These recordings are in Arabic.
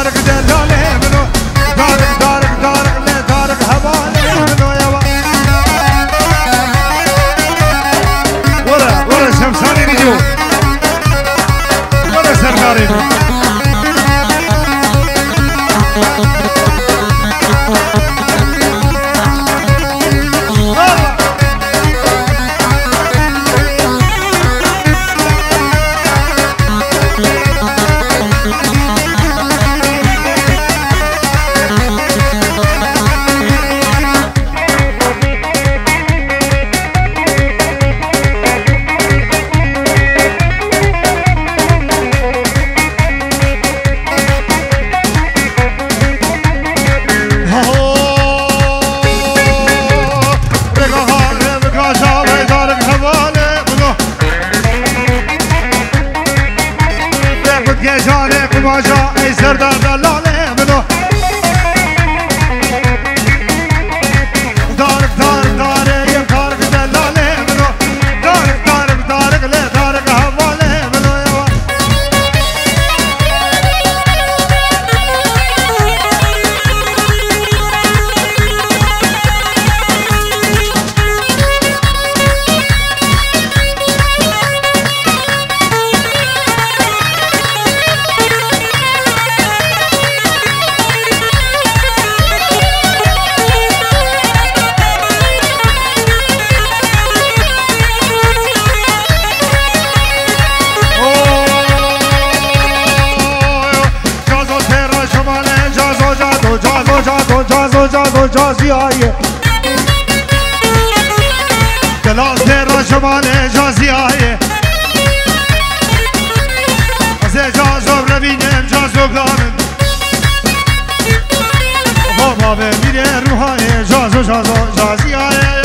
دارك دلالي منو دارك دارك دارك لي دارك هبالي منو يا ورا شمساني نجو ورا سرداري باجا ای سردار دلاله منو دارك دارك دارك يا دارك دلاله منو دارك دارك دارك لا دارك هواله منو يا جازو جازی آیه کلاس در شمال جازی آیه از جازو روینم جازو گامم بابا به میره روحای جازو جازی آیه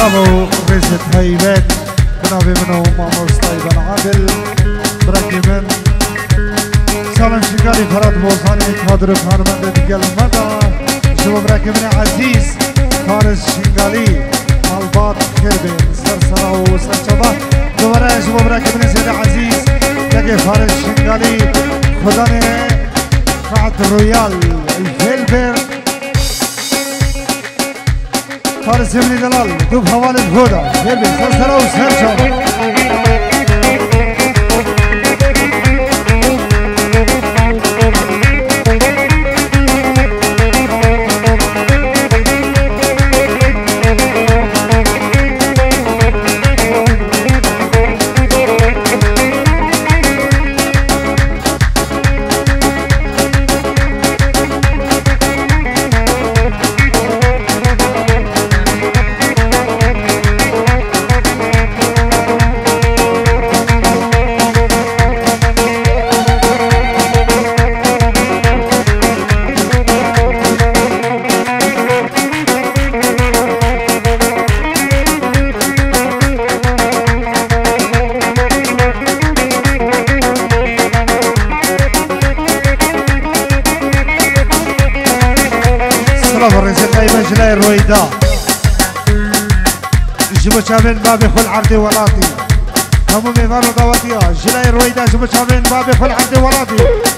سلام ورزة هيبات بنابي منهم ماموس طيب العادل بركي من سلام شكالي فراد بوزاني تهدر خانمان ديگل مدى شباب بركي من عزيز فارس شنگالي البات خربين سرسرا و سرچبا دوباره شباب بركي من سيد عزيز لكي فارس شنگالي خداني قعد رويال الفيلبر فارس ابن دلال دوب حوالي الهودا فيلبر سرسرا و سرچبا جلاي الرويدا جبو شابين بابي خل عبدي ولاتي همو ميغانو دواتيا جلاي الرويدا جبو شابين بابي خل عبدي ولاتي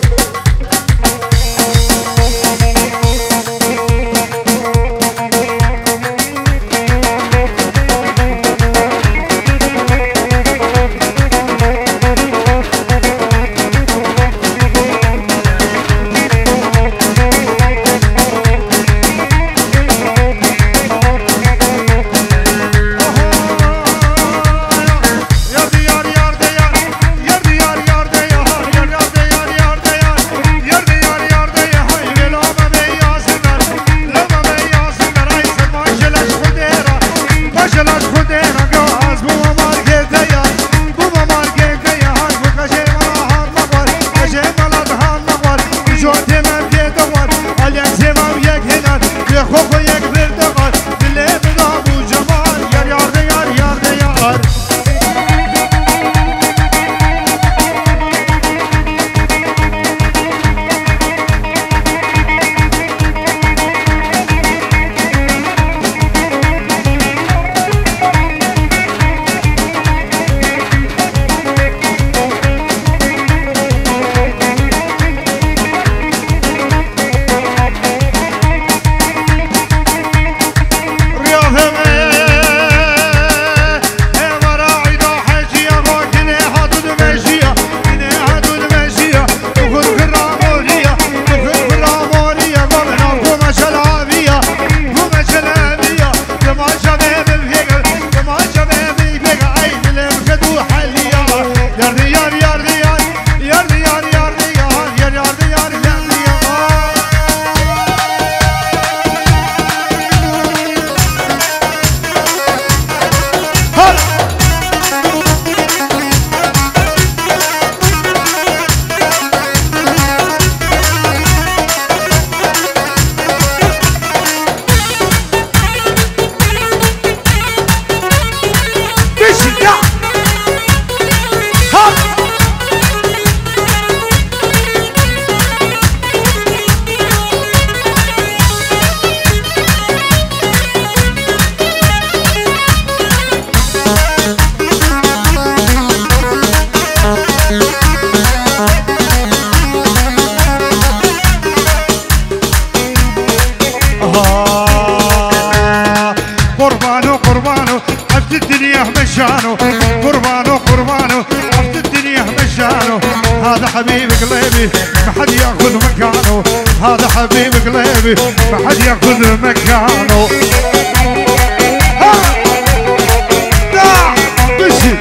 حبيب قلبي ما حد ياخذ مكانه هذا حبيب قلبي ما حد ياخذ مكانه داع بشي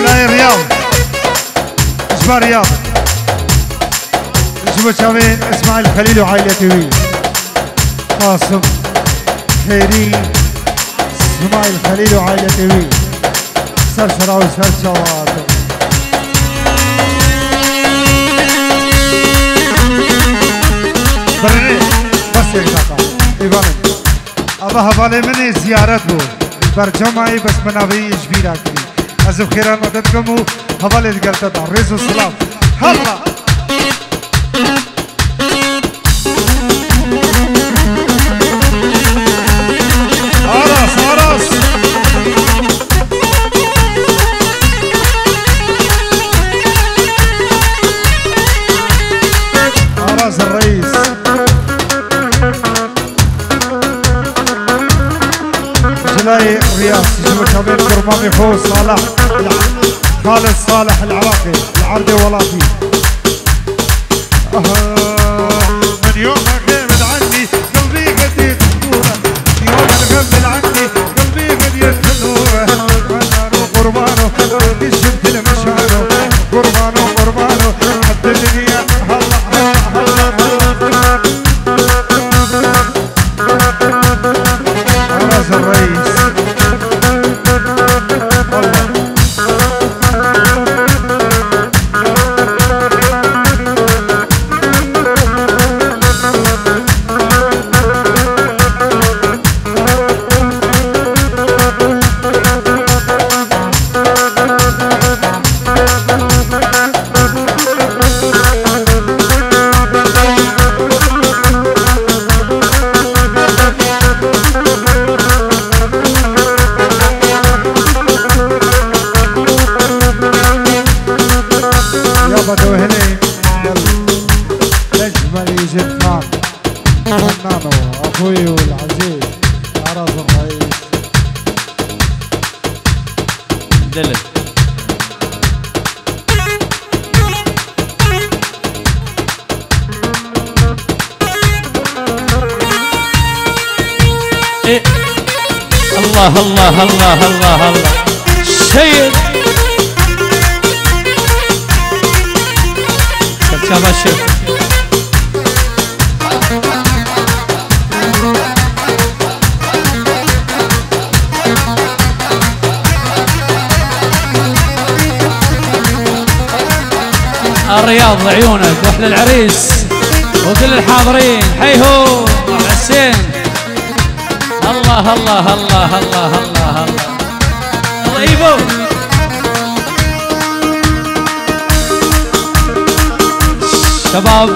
لا رياض اجبار رياض جبوا شامين اسماعيل خليل وعائلته قاسم خيري اسماعيل خليل وعائلته سرسرة وسرسوات برني بس يقطع إيفان الله هبالي مني زيارت بو برجمعي بس منابي جبيرا كري أزف خيران مددكم هبالي دقلت ريز والسلام هلا أرس أرس الرئيس جلاي رياض يجيبوا شباب قرمامي فوق صالح خالد صالح العراقي العرضي ولاتي من يومك غيبت عني قلبي قد يتنوره يومك غيبت عني قلبي قد يتنوره قربانه شفت المشاعر قربانه حد الدنيا أرز الرئيس بدو هني نجم يجيب خان فنانو اخوي والعزيز أرز الرئيس دلل إيه. الله الله الله الله الله شيء شباب الشيخ الرياض عيونك واحلى العريس وكل الحاضرين حيهو ابو حسين الله الله الله الله الله الله يبو شباب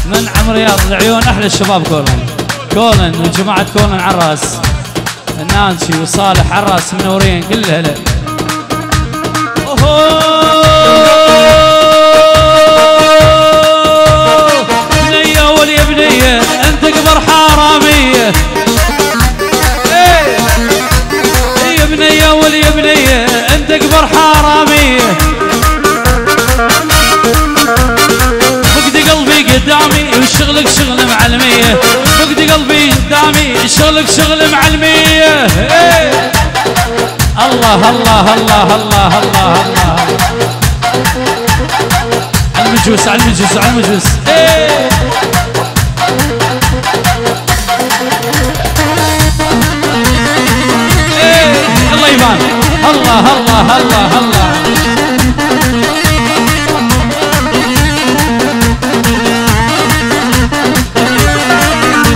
من عم رياض العيون احلى الشباب كولن وجماعه كولن عراس النانسي وصالح عراس منورين كل هلا بنيه ولي بنيه انت كبر حراميه يا بنيه ولي بنيه انت كبر حراميه فقد قلبي قدامي وشغلك شغل معلميه فقد قلبي قدامي شغلك شغل معلميه الله الله الله الله الله الله على المجوس على المجوس على المجوس الله يبان الله الله الله الله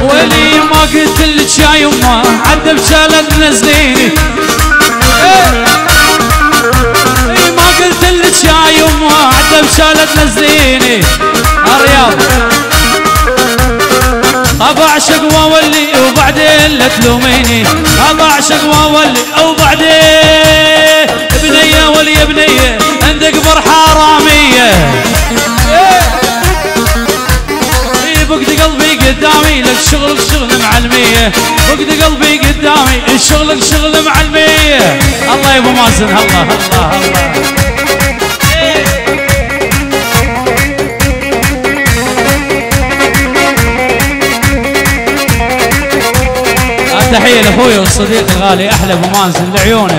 ولي ما قلت لك يا يما عدى بشالت نزليني ما قلت لك يا يما عدى بشالت نزليني الرياض ابى اعشق واولي وبعدين لا تلوميني ابى اعشق واولي وبعدين بنيه ولي بنيه انت كبر حراميه فقد قلبي قدامي لك شغلك شغل معلميه فقد قلبي قدامي شغلك شغل معلميه الله يا ابو مازن الله الله الله تحية لاخوي والصديق الغالي احلى ابو مازن لعيونه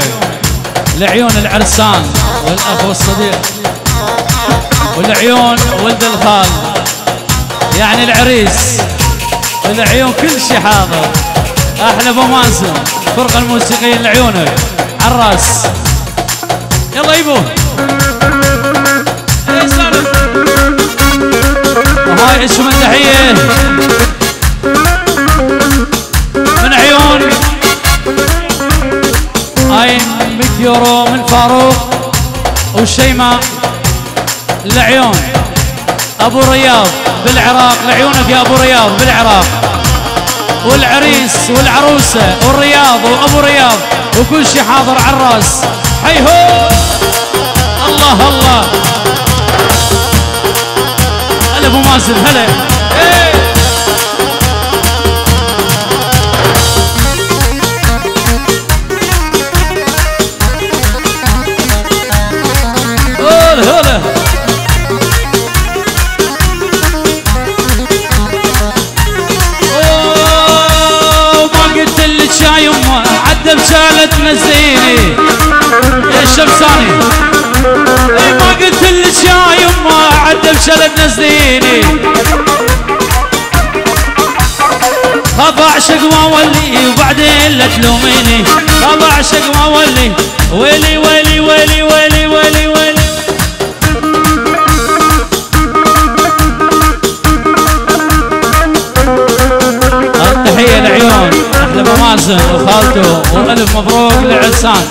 لعيون العرسان والاخ والصديق والعيون ولد الخال يعني العريس العيون كل شيء حاضر احلى ابو مازن الفرقه الموسيقيه لعيونه عالراس يلا يبو هاي اسم تحية من عيون هاي 100 يورو من فاروق والشيماء لعيون ابو رياض بالعراق، لعيونك يا ابو رياض بالعراق، والعريس والعروسه والرياض وابو رياض وكل شي حاضر على الراس. حي هو الله الله. هلا ابو مازن هلا. هلا هلا. يا يمه عدى بشالة تنزليني يا الشمساني. اي ما قلت لك يا يمه عدى بشالة تنزليني. خاف اعشق واولي وبعدين لا تلوميني. خاف اعشق واولي ويلي ويلي ويلي ويلي ويلي ويلي. التحية لعيون احلى ابو مازن وخالته والف مبروك لعرسان.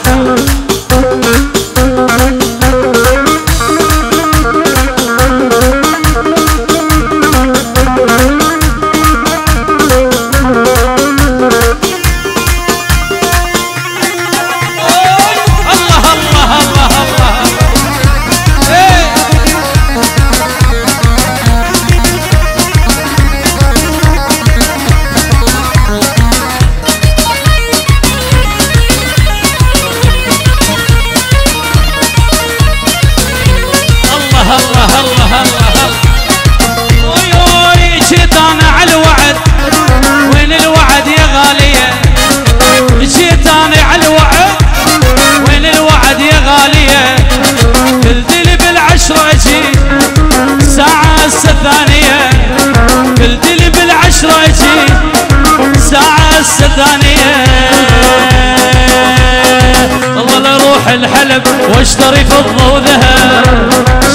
الحلب واشتري فضة وذهب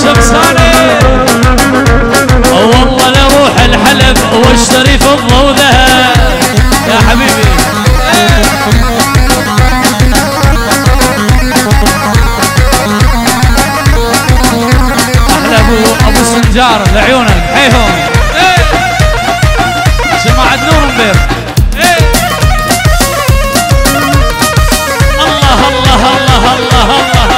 شمساني. والله لروح الحلب واشتري فضة وذهب يا حبيبي. احلى ابو سنجار لعيونك. حيهم جماعة نور مبير. الله الله الله الله الله.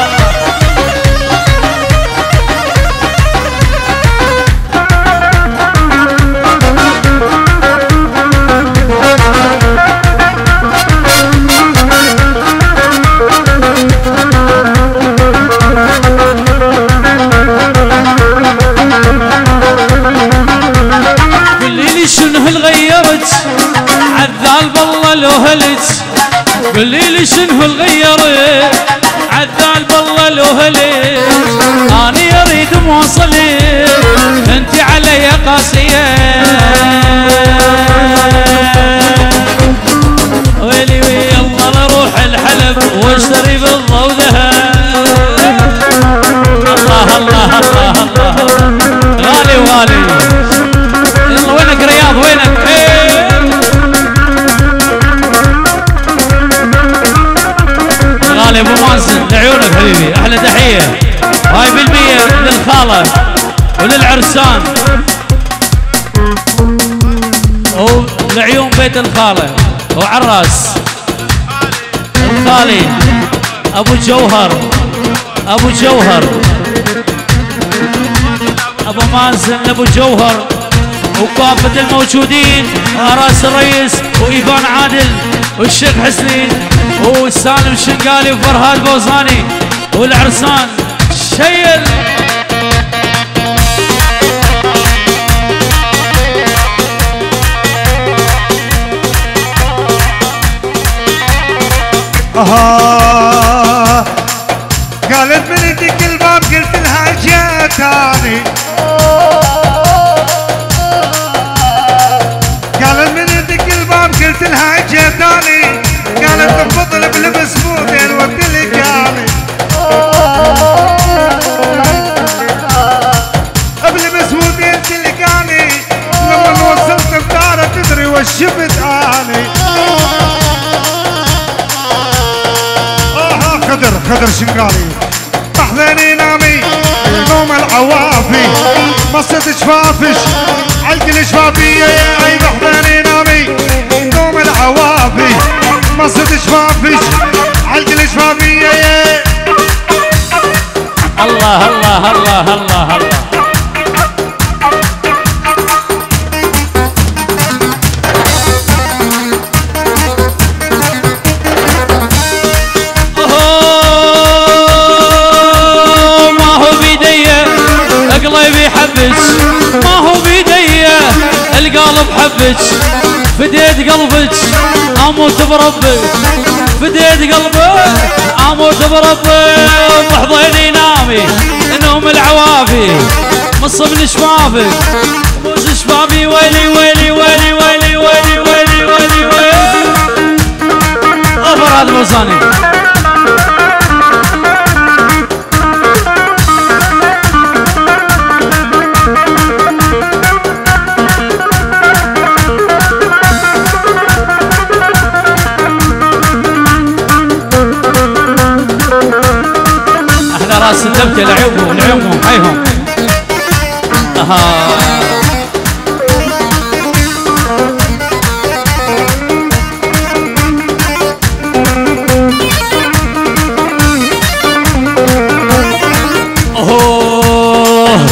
قوليلي شنو غيرت عذال بالله لو هلت. قوليلي شنو غيرت عذال بالله لو هلت. اني اريد موصلك انت علي قاسيه. ويلي ويلي الله لروح الحلب واشتري فضه وذهب. الله الله الله الله. غالي وغالي. يلا وينك رياض وينك؟ غالي ابو مازن لعيونك حبيبي. احلى تحيه هاي بالمية للخاله وللعرسان ولعيون بيت الخاله وعراس الخالي ابو جوهر. ابو جوهر ابو مازن ابو جوهر وكافة الموجودين. راس الرئيس وايفان عادل والشيخ حسنين وسالم الشنقالي وفرهاد بوزاني والعرسان شيل. قالت من يدك الباب قلت لها جيتاني. قالت من يدك الباب قلت لها جيتاني. قالت تفضل بلبس مودين وتلقاني. بلبس مودين تلقاني. خضر شنقالي محذني نامي نوم العوافي مصد شفافش عالقل شفافية اي محذني نامي نوم العوافي مصد شفافش عالقل شفافية الله الله الله الله الله قلبي حبك ما هو بيدي القلب حبك فديت قلبك اموت بربك فديت قلبك اموت بربك محضني نامي نوم العوافي مصبني شفافك موز شفافي ويلي ويلي ويلي ويلي ويلي ويلي ويلي ويلي غفر هذا الوصاني راس الدبكة لعيوبهم حيهم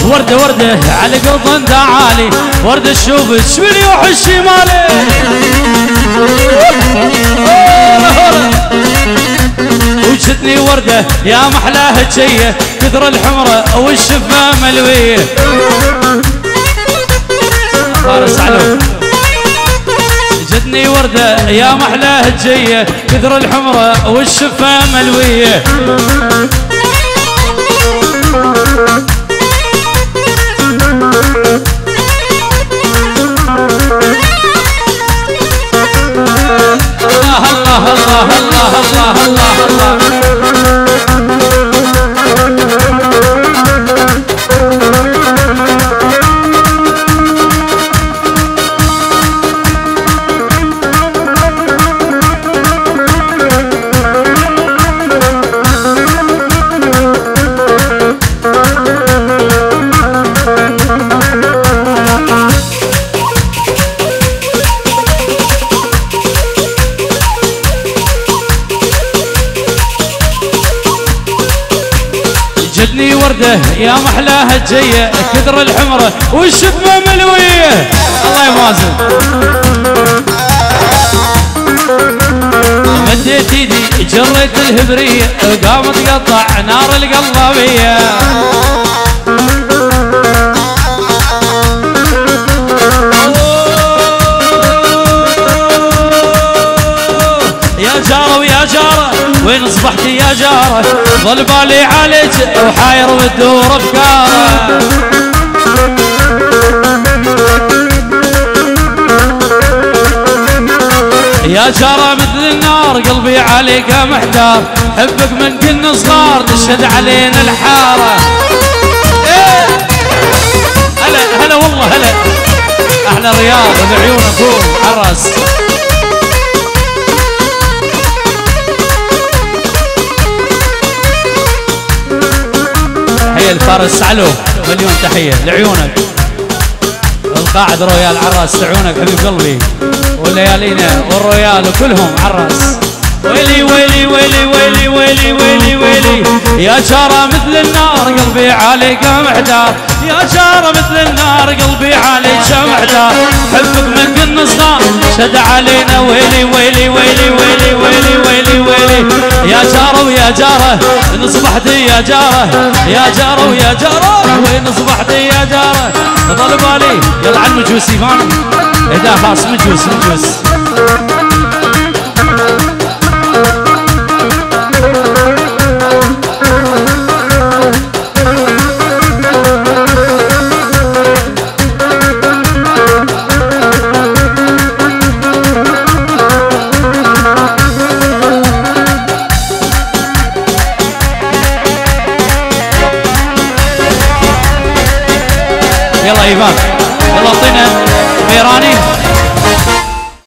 وردة وردة على قلب تعالي وردة شوفك باليوح الشمالي وجتني وردة يا محلاها جية كثر الحمرة والشفة ملوية فارس علو جتني وردة يا محلاها جية كثر الحمرة والشفة ملوية الله الله الله الله الله الله جتني وردة يا محلاها جية كثر الحمرة والشفة ملوية الله يمازن مديت ايدي جريت الهبرية قامت تقطع نار القلابية يا جارة ويا جارة وين اصبحتي يا جارة ظل بالي عليك وحاير وتدور افكاره يا جارة مثل النار قلبي عليك محتار حبك من كنا صغار تشهد علينا الحارة هلا هلا والله هلا احلى رياض بعيونك عراس الفارس علو مليون تحية لعيونك القاعد رويال عراس لعيونك حبيب قلبي وليالينا والرويال وكلهم عراس ويلي ويلي ويلي ويلي ويلي ويلي ويلي يا جارة مثل النار قلبي عليك محتار يا جارة مثل النار قلبي عليك محتار حبك من كنا صغار شد علينا ويلي ويلي ويلي ويلي ويلي ويلي ويلي يا جارة ويا جارة وين اصبحتي يا جارة يا جارة ويا جارة وين اصبحتي يا جارة ظل بالي يلا عن مجوس ايفان اذا خاص مجوس يلا ايفان يلا اعطينا ميراني